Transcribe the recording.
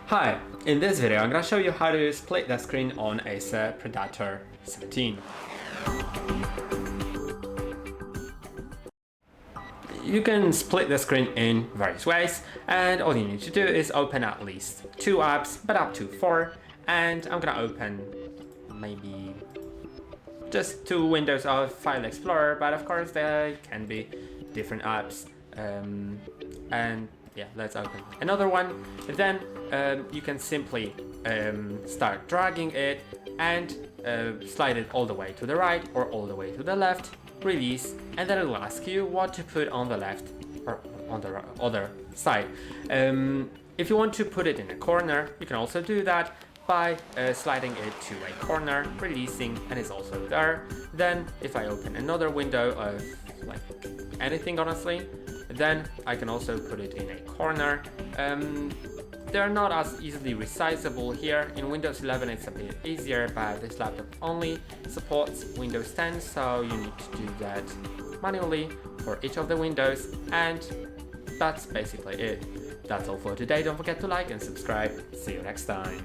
Hi, in this video I'm going to show you how to split the screen on ACER Predator 17. You can split the screen in various ways, and all you need to do is open at least 2 apps, but up to 4, and I'm going to open maybe just 2 windows of File Explorer, but of course there can be different apps, and yeah, let's open another one. Then you can simply start dragging it and slide it all the way to the right or all the way to the left, release, and then it will ask you what to put on the left or on the other side. If you want to put it in a corner, you can also do that by sliding it to a corner, releasing, and it's also there. Then if I open another window of like anything, honestly, then I can also put it in a corner. They're not as easily resizable here. In Windows 11 it's a bit easier, but this laptop only supports Windows 10, so you need to do that manually for each of the windows, and that's basically it. That's all for today. Don't forget to like and subscribe. See you next time.